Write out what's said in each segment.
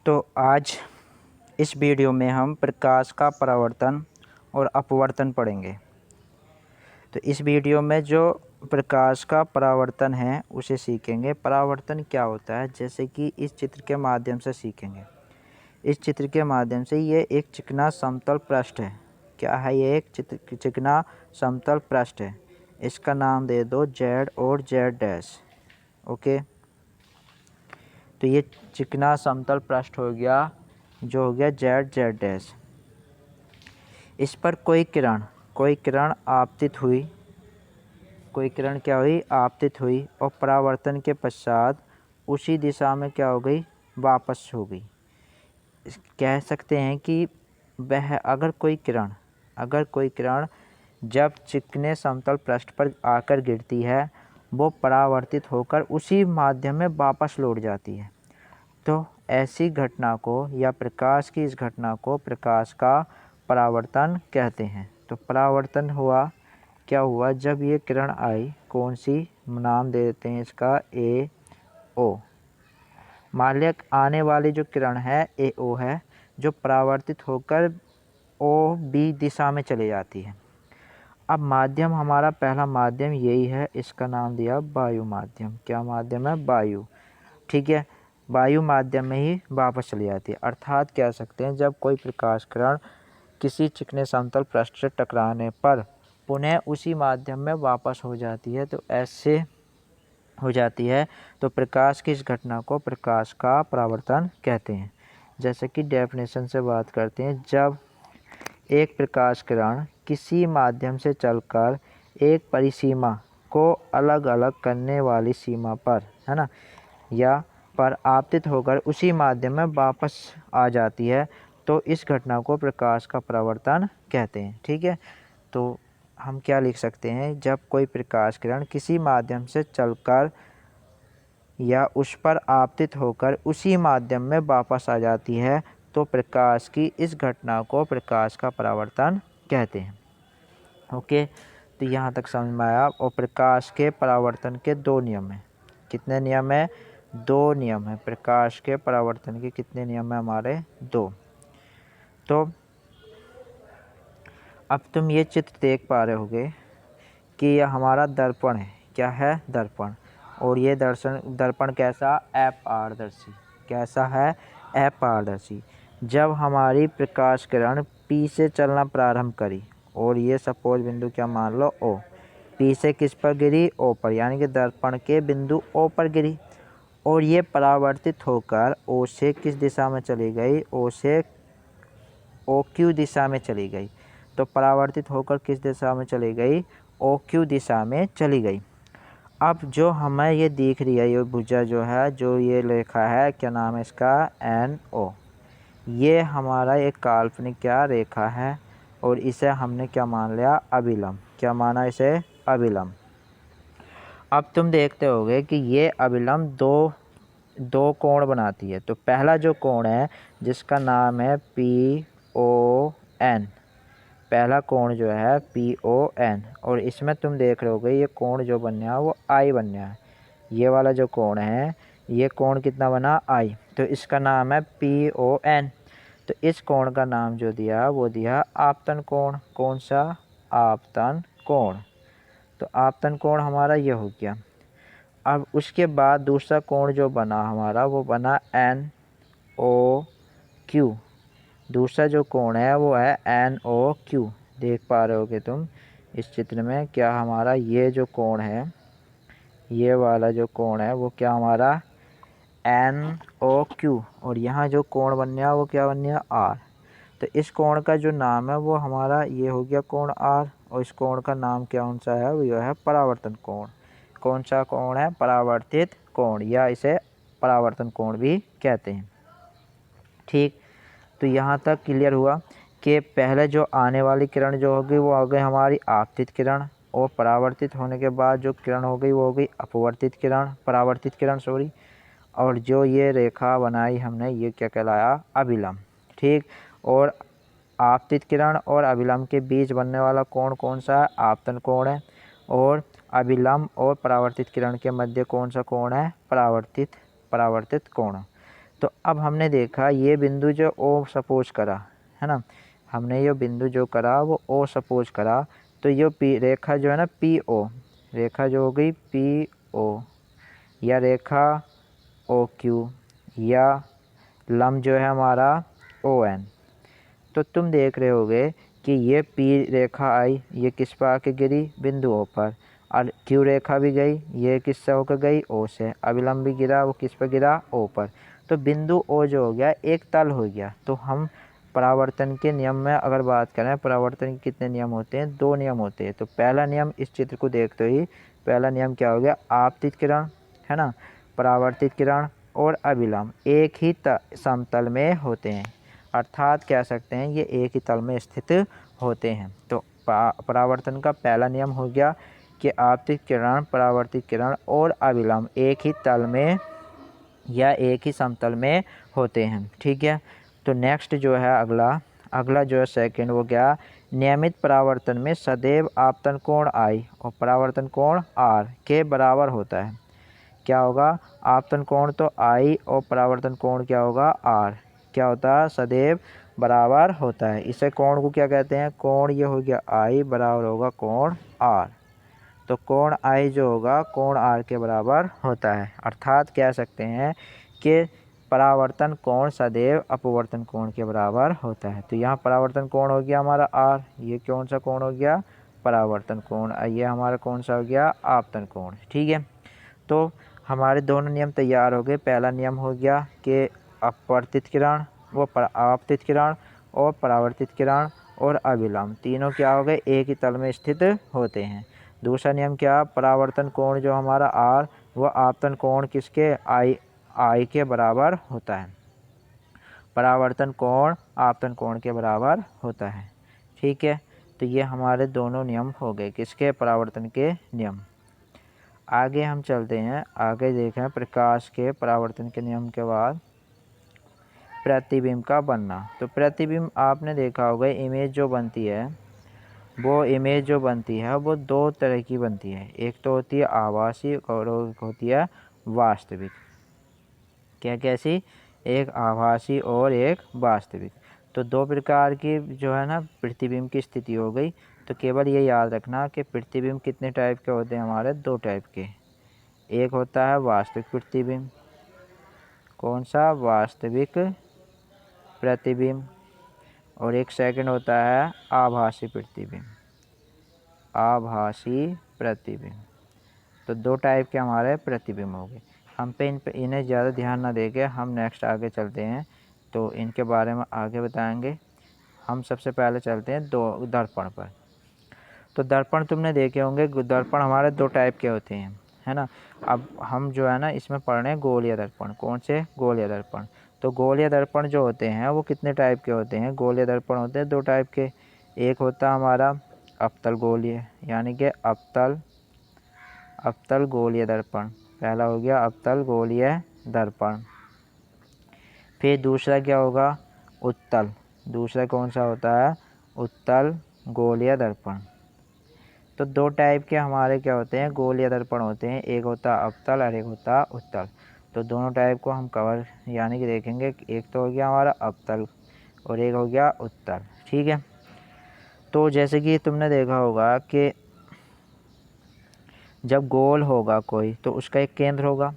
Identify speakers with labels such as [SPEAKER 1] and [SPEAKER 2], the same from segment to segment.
[SPEAKER 1] तो आज इस वीडियो में हम प्रकाश का परावर्तन और अपवर्तन पढ़ेंगे। तो इस वीडियो में जो प्रकाश का परावर्तन है उसे सीखेंगे। परावर्तन क्या होता है, जैसे कि इस चित्र के माध्यम से सीखेंगे। इस चित्र के माध्यम से ये एक चिकना समतल पृष्ठ है। क्या है ये? एक चिकना समतल पृष्ठ है। इसका नाम दे दो जेड और जेड डैश। ओके, तो ये चिकना समतल पृष्ठ हो गया, जो हो गया जेड जेड डैश। इस पर कोई किरण आपतित हुई, कोई किरण क्या हुई? आपतित हुई, और परावर्तन के पश्चात उसी दिशा में क्या हो गई? वापस हो गई। कह सकते हैं कि वह अगर कोई किरण जब चिकने समतल पृष्ठ पर आकर गिरती है, वो परावर्तित होकर उसी माध्यम में वापस लौट जाती है। तो ऐसी घटना को या प्रकाश की इस घटना को प्रकाश का परावर्तन कहते हैं। तो परावर्तन हुआ, क्या हुआ? जब ये किरण आई, कौन सी? नाम दे देते हैं इसका ए ओ। मान लिया आने वाली जो किरण है ए ओ है, जो परावर्तित होकर ओ बी दिशा में चली जाती है। अब माध्यम, हमारा पहला माध्यम यही है, इसका नाम दिया वायु माध्यम। क्या माध्यम है? वायु। ठीक है, वायु माध्यम में ही वापस चली जाती है। अर्थात कह सकते हैं जब कोई प्रकाश किरण किसी चिकने समतल पृष्ठ से टकराने पर पुनः उसी माध्यम में वापस हो जाती है, तो ऐसे हो जाती है, तो प्रकाश की इस घटना को प्रकाश का परावर्तन कहते हैं। जैसे कि डेफिनेशन से बात करते हैं, जब एक प्रकाश किरण किसी माध्यम से चलकर एक परिसीमा को अलग अलग करने वाली सीमा पर, है ना, या पर आपतित होकर उसी माध्यम में वापस आ जाती है, तो इस घटना को प्रकाश का परावर्तन कहते हैं। ठीक है, तो हम क्या लिख सकते हैं? जब कोई प्रकाश किरण किसी माध्यम से चलकर या उस पर आपतित होकर उसी माध्यम में वापस आ जाती है, तो प्रकाश की इस घटना को प्रकाश का परावर्तन कहते हैं। ओके, तो यहाँ तक समझ में आया। और प्रकाश के परावर्तन के दो नियम हैं। कितने नियम है? दो नियम है। प्रकाश के परावर्तन के कितने नियम है हमारे? दो। तो अब तुम ये चित्र देख पा रहे होगे कि यह हमारा दर्पण है। क्या है? दर्पण। और ये दर्पण कैसा? अपारदर्शी। कैसा है? अपारदर्शी। जब हमारी प्रकाश किरण P से चलना प्रारंभ करी, और ये सपोज बिंदु क्या मान लो O, P से किस पर गिरी? O पर, यानी कि दर्पण के बिंदु O पर गिरी, और ये परावर्तित होकर O से किस दिशा में चली गई? O से OQ दिशा में चली गई। तो परावर्तित होकर किस दिशा में चली गई? OQ दिशा में चली गई। अब जो हमें ये दिख रही है, ये भुजा जो है, जो ये रेखा है, क्या नाम है इसका? NO। ये हमारा एक काल्पनिक क्या रेखा है, और इसे हमने क्या मान लिया? अभिलंब। क्या माना इसे? अभिलंब। अब तुम देखते होगे कि ये अभिलंब दो कोण बनाती है। तो पहला जो कोण है, जिसका नाम है PON, पहला कोण जो है PON, और इसमें तुम देख रहे होगे ये कोण जो बनया है वो I बनया है। ये वाला जो कोण है, ये कोण कितना बना? I। तो इसका नाम है PON। तो इस कोण का नाम जो दिया वो दिया आपतन कोण। कौन सा? आपतन कोण। तो आपतन कोण हमारा ये हो गया। अब उसके बाद दूसरा कोण जो बना हमारा, वो बना NOQ। दूसरा जो कोण है वो है NOQ। देख पा रहे होगे तुम इस चित्र में, क्या हमारा ये जो कोण है, ये वाला जो कोण है वो क्या हमारा? NOQ। और यहाँ जो कोण बन गया वो क्या बन गया? R। तो इस कोण का जो नाम है वो हमारा ये हो गया कोण R, और इस कोण का नाम क्या कौन सा है? वो यह है परावर्तन कोण। कौन सा कोण है? परावर्तित कोण, या इसे परावर्तन कोण भी कहते हैं। ठीक, तो यहाँ तक क्लियर हुआ कि पहले जो आने वाली किरण जो होगी वो हो गई हमारी आपतित किरण, और परावर्तित होने के बाद जो किरण हो गई वो हो गई अपवर्तित किरण, परावर्तित किरण सॉरी। और जो ये रेखा बनाई हमने, ये क्या कहलाया? अभिलंब। ठीक, और आपतित किरण और अभिलंब के बीच बनने वाला कोण कौन सा है? आपतन कोण है। और अभिलंब और परावर्तित किरण के मध्य कौन सा कोण है? परावर्तित कोण। तो अब हमने देखा ये बिंदु जो ओ सपोज करा है ना, हमने ये बिंदु जो करा वो ओ सपोज करा, तो ये पी रेखा जो है ना पी ओ, रेखा जो हो गई पी ओ, या रेखा ओ क्यू, या लंब जो है हमारा ओ एन। तो तुम देख रहे होगे कि ये पी रेखा आई, ये किस पर आके गिरी, बिंदु ओ पर, और क्यू रेखा भी गई, ये किससे होकर गई, ओ से। अभिलंब भी गिरा, वो किस पर गिरा, ओ पर। तो बिंदु ओ जो हो गया एक तल हो गया। तो हम परावर्तन के नियम में अगर बात करें, परावर्तन के कितने नियम होते हैं, 2 नियम होते हैं। तो पहला नियम इस चित्र को देखते ही पहला नियम क्या हो गया, आपतित किरण है ना, परावर्तित किरण और अभिलंब एक ही समतल में होते हैं, अर्थात कह सकते हैं ये एक ही तल में स्थित होते हैं। तो परावर्तन का पहला नियम हो गया कि आपतित किरण, परावर्तित किरण और अभिलंब एक ही तल में या एक ही समतल में होते हैं। ठीक है। तो नेक्स्ट जो है अगला जो है सेकंड वो क्या, नियमित परावर्तन में सदैव आपतन कोण आई और परावर्तन कोण आर के बराबर होता है। क्या होगा, आपतन कोण तो आई और परावर्तन कोण क्या होगा, आर। क्या होता है, सदैव बराबर होता है। इसे कोण को क्या कहते हैं, कोण ये हो गया आई बराबर होगा कोण आर। तो कोण आई जो होगा कोण आर के बराबर होता है, अर्थात कह सकते हैं कि परावर्तन कोण सदैव अपवर्तन कोण के बराबर होता है। तो यहाँ परावर्तन कोण हो गया हमारा आर, ये कौन सा कोण हो गया, परावर्तन कोण, ये हमारा कौन सा हो गया, आपतन कोण। ठीक है। तो हमारे दोनों नियम तैयार हो गए। पहला नियम हो गया कि अपवर्तित किरण व आपतित किरण और परावर्तित किरण और अभिलंब तीनों क्या हो गए, एक ही तल में स्थित होते हैं। दूसरा नियम क्या, परावर्तन कोण जो हमारा आर व आपतन कोण किसके, आई के बराबर होता है। परावर्तन कोण आपतन कोण के बराबर होता है। ठीक है। तो ये हमारे दोनों नियम हो गए, किसके, परावर्तन के नियम। आगे हम चलते हैं, आगे देखें प्रकाश के परावर्तन के नियम के बाद प्रतिबिंब का बनना। तो प्रतिबिंब आपने देखा होगा, इमेज जो बनती है वो 2 तरह की बनती है। एक तो होती है आभासी और एक होती है वास्तविक। क्या कैसी, एक आभासी और एक वास्तविक। तो 2 प्रकार की जो है ना प्रतिबिंब की स्थिति हो गई। तो केवल ये याद रखना कि प्रतिबिंब कितने टाइप के होते हैं हमारे, 2 टाइप के। एक होता है वास्तविक प्रतिबिंब, कौन सा, वास्तविक प्रतिबिंब, और एक सेकंड होता है आभासी प्रतिबिंब, आभासी प्रतिबिंब। तो 2 टाइप के हमारे प्रतिबिंब हो गए। हम पे इन्हें ज़्यादा ध्यान ना देके हम नेक्स्ट आगे चलते हैं, तो इनके बारे में आगे बताएंगे। हम सबसे पहले चलते हैं दर्पण पर। तो दर्पण तुमने देखे होंगे, दर्पण हमारे 2 टाइप के होते हैं, है ना। अब हम जो है ना इसमें पढ़ रहे हैं गोलीय दर्पण। कौन से, गोलीय दर्पण। तो गोलीय दर्पण जो होते हैं वो कितने टाइप के होते हैं, गोलीय दर्पण होते हैं 2 टाइप के। एक होता है हमारा अवतल गोलीय, यानी कि अवतल गोलीय दर्पण, पहला हो गया अवतल गोलीय दर्पण। फिर दूसरा क्या होगा, उत्तल, दूसरा कौन सा होता है, उत्तल गोलीय दर्पण। तो 2 टाइप के हमारे क्या होते हैं, गोलीय दर्पण होते हैं, एक होता अवतल और एक होता उत्तल। तो दोनों टाइप को हम कवर यानी कि देखेंगे। एक तो हो गया हमारा अवतल और एक हो गया उत्तल। ठीक है। तो जैसे कि तुमने देखा होगा कि जब गोल होगा कोई तो उसका एक केंद्र होगा,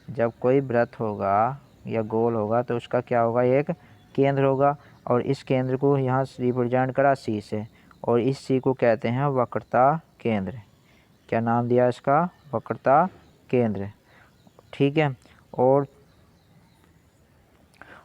[SPEAKER 1] जब कोई वृत्त होगा या गोल होगा तो उसका क्या होगा, एक केंद्र होगा। और इस केंद्र को यहाँ रिप्रेजेंट करा सी से, और इस सी को कहते हैं वक्रता केंद्र। क्या नाम दिया इसका, वक्रता केंद्र। ठीक है। और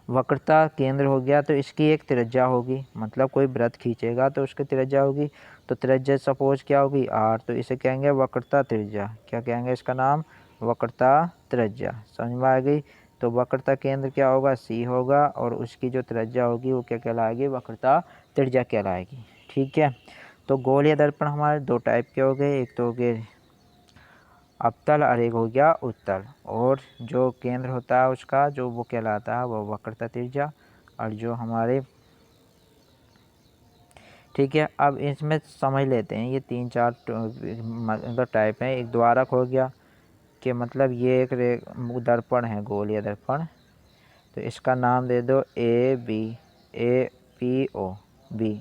[SPEAKER 1] वक्रता केंद्र हो गया तो इसकी एक त्रिज्या होगी, मतलब कोई वृत्त खींचेगा तो उसकी त्रिज्या होगी। तो त्रिज्या सपोज क्या होगी, आर। तो इसे कहेंगे वक्रता त्रिज्या। क्या कहेंगे इसका नाम, वक्रता त्रिज्या। समझ में आ गई। तो वक्रता केंद्र क्या होगा, सी होगा, और उसकी जो त्रिज्या होगी वो क्या कहलाएगी, वक्रता त्रिज्या कहलाएगी। ठीक है। तो गोलीय दर्पण हमारे 2 टाइप के हो गए, एक तो हो गए अवतल और एक हो गया उत्तल। और जो केंद्र होता है उसका जो वो कहलाता है वो वक्रता त्रिज्या। और जो हमारे, ठीक है। अब इसमें समझ लेते हैं, ये 3-4 मतलब टाइप हैं। एक द्वारक हो गया, कि मतलब ये एक दर्पण है गोलीय दर्पण, तो इसका नाम दे दो APO बी।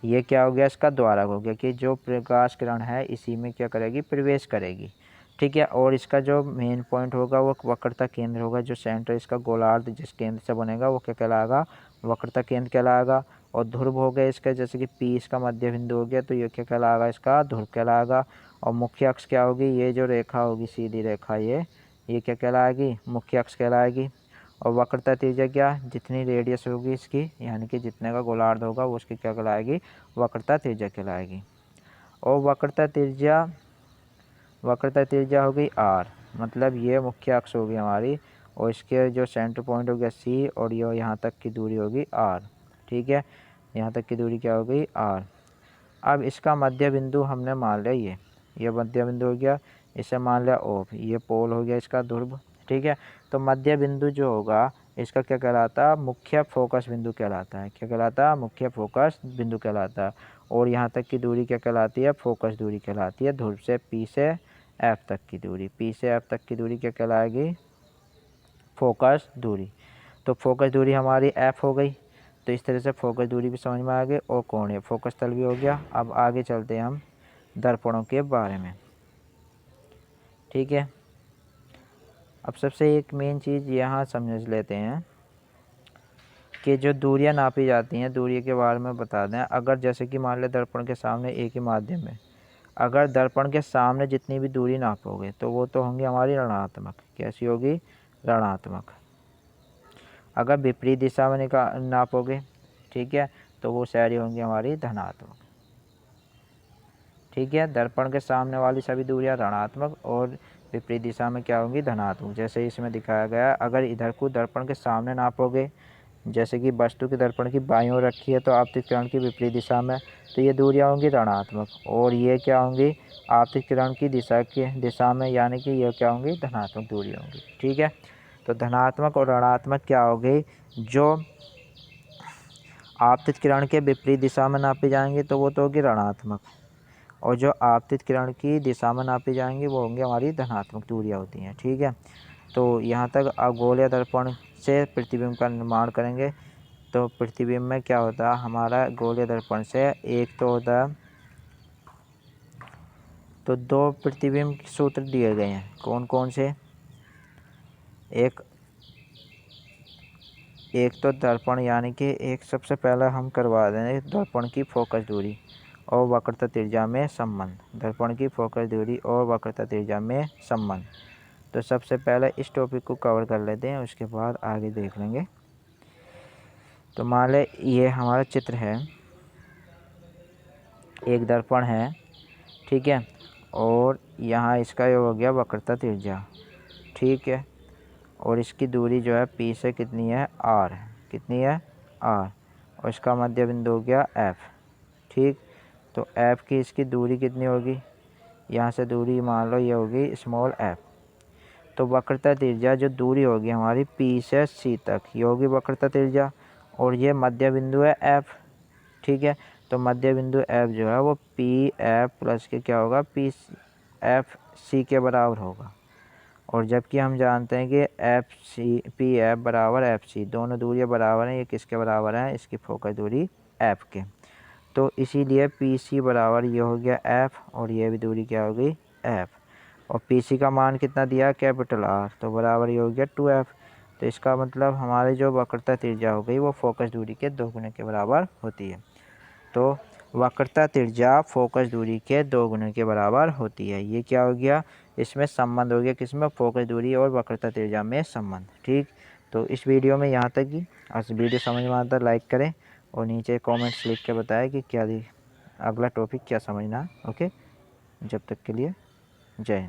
[SPEAKER 1] ये क्या हो गया, इसका द्वारक हो गया कि जो प्रकाश किरण है इसी में क्या करेगी, प्रवेश करेगी। ठीक है, और इसका जो मेन पॉइंट होगा वो वक्रता केंद्र होगा, जो सेंटर इसका गोलार्ध जिस केंद्र से बनेगा वो क्या कहलाएगा, वक्रता केंद्र कहलाएगा। और ध्रुव हो गया इसका, जैसे कि P इसका मध्य बिंदु हो गया तो ये क्या कहलाएगा, इसका ध्रुव कहलाएगा। और मुख्य अक्ष क्या होगी, ये जो रेखा होगी सीधी रेखा ये क्या कहलाएगी, मुख्य अक्ष कहलाएगी। और वक्रता त्रिज्या क्या, जितनी रेडियस होगी इसकी, यानी कि जितने का गोलार्ध होगा वो उसकी क्या कहलाएगी, वक्रता त्रिज्या कहलाएगी। और वक्रता त्रिज्या हो गई R, मतलब ये मुख्य अक्ष होगी हमारी, और इसके जो सेंटर पॉइंट हो गया C, और ये यहाँ तक की दूरी होगी R। ठीक है, यहाँ तक की दूरी क्या हो गई, R। अब इसका मध्य बिंदु हमने मान लिया, ये मध्य बिंदु हो गया, इसे मान लिया O, ये पोल हो गया इसका ध्रुव। ठीक है, तो मध्य बिंदु जो होगा इसका क्या कहलाता है, मुख्य फोकस बिंदु कहलाता है। क्या कहलाता है, मुख्य फोकस बिंदु कहलाता है। और यहाँ तक की दूरी क्या कहलाती है, फोकस दूरी कहलाती है। ध्रुव से P से F तक की दूरी, P से F तक की दूरी क्या कहलाएगी, फोकस दूरी। तो फोकस दूरी हमारी F हो गई। तो इस तरह से फोकस दूरी भी समझ में आ गई और कोणीय फोकस तल भी हो गया। अब आगे चलते हैं हम दर्पणों के बारे में। ठीक है, अब सबसे एक मेन चीज़ यहाँ समझ लेते हैं कि जो दूरियां नापी जाती हैं, दूरी के बारे में बता दें। अगर जैसे कि मान लें दर्पण के सामने एक ही माध्यम है, अगर दर्पण के सामने जितनी भी दूरी नापोगे तो वो तो होंगी हमारी ऋणात्मक। कैसी होगी, ऋणात्मक। अगर विपरीत दिशा में नापोगे, ठीक है, तो वो सारी होंगी हमारी धनात्मक। ठीक है, दर्पण के सामने वाली सभी दूरियां ऋणात्मक और विपरीत दिशा में क्या होंगी, धनात्मक। जैसे इसमें दिखाया गया, अगर इधर को दर्पण के सामने नापोगे, जैसे कि वस्तु के दर्पण की बाईं ओर रखी है तो आपतित किरण की विपरीत दिशा में, तो ये दूरियां होंगी ऋणात्मक। और ये क्या होंगी, आपतित किरण की दिशा में, यानी कि ये क्या होंगी, धनात्मक दूरी होंगी। ठीक है, तो धनात्मक और ऋणात्मक क्या होगी, जो आपतित किरण के विपरीत दिशा में नापी जाएंगी तो वो तो होगी ऋणात्मक, और जो आपतित किरण की दिशा में नापी जाएंगी वो होंगी हमारी धनात्मक दूरियां होती हैं। ठीक है, तो यहाँ तक गोलीय दर्पण से प्रतिबिंब का निर्माण करेंगे। तो प्रतिबिंब में क्या होता है हमारा, गोलीय दर्पण से एक तो होता है, तो दो प्रतिबिंब सूत्र दिए गए हैं। कौन कौन से, एक तो दर्पण, यानी कि एक सबसे पहले हम करवा देंगे दर्पण की फोकस दूरी और वक्रता त्रिज्या में संबंध। दर्पण की फोकस दूरी और वक्रता त्रिज्या में संबंध। तो सबसे पहले इस टॉपिक को कवर कर लेते हैं, उसके बाद आगे देख लेंगे। तो मान लें ये हमारा चित्र है, एक दर्पण है, ठीक है, और यहाँ इसका ये हो गया वक्रता त्रिज्या। ठीक है, और इसकी दूरी जो है P से कितनी है, R। कितनी है, R। और इसका मध्य बिंदु हो गया F। ठीक, तो F की इसकी दूरी कितनी होगी, यहाँ से दूरी मान लो ये होगी स्मॉल f। तो वक्रता त्रिज्या जो दूरी होगी हमारी P से C तक, ये होगी वक्रता त्रिज्या। और ये मध्य बिंदु है F। ठीक है, तो मध्य बिंदु F जो है वो PF प्लस के क्या होगा, PF के बराबर होगा। और जबकि हम जानते हैं कि PF बराबर FC, दोनों दूरियां बराबर हैं। ये किसके बराबर है, इसकी फोकस दूरी F के। तो इसीलिए PC बराबर ये हो गया F, और ये भी दूरी क्या हो गई, F। और PC का मान कितना दिया, कैपिटल R, तो बराबर ये हो गया 2F। तो इसका मतलब हमारी जो वक्रता त्रिज्या हो गई वो फोकस दूरी के 2 गुने के बराबर होती है। तो वक्रता त्रिज्या फोकस दूरी के 2 गुने के बराबर होती है। ये क्या हो गया, इसमें संबंध हो गया, किसमें, फोकस दूरी और वक्रता त्रिज्या में संबंध। ठीक, तो इस वीडियो में यहाँ तक ही। आज वीडियो समझ में आता है लाइक करें और नीचे कमेंट्स लिख के बताएं कि क्या अगला टॉपिक क्या समझना है। ओके, जब तक के लिए जय हिंद।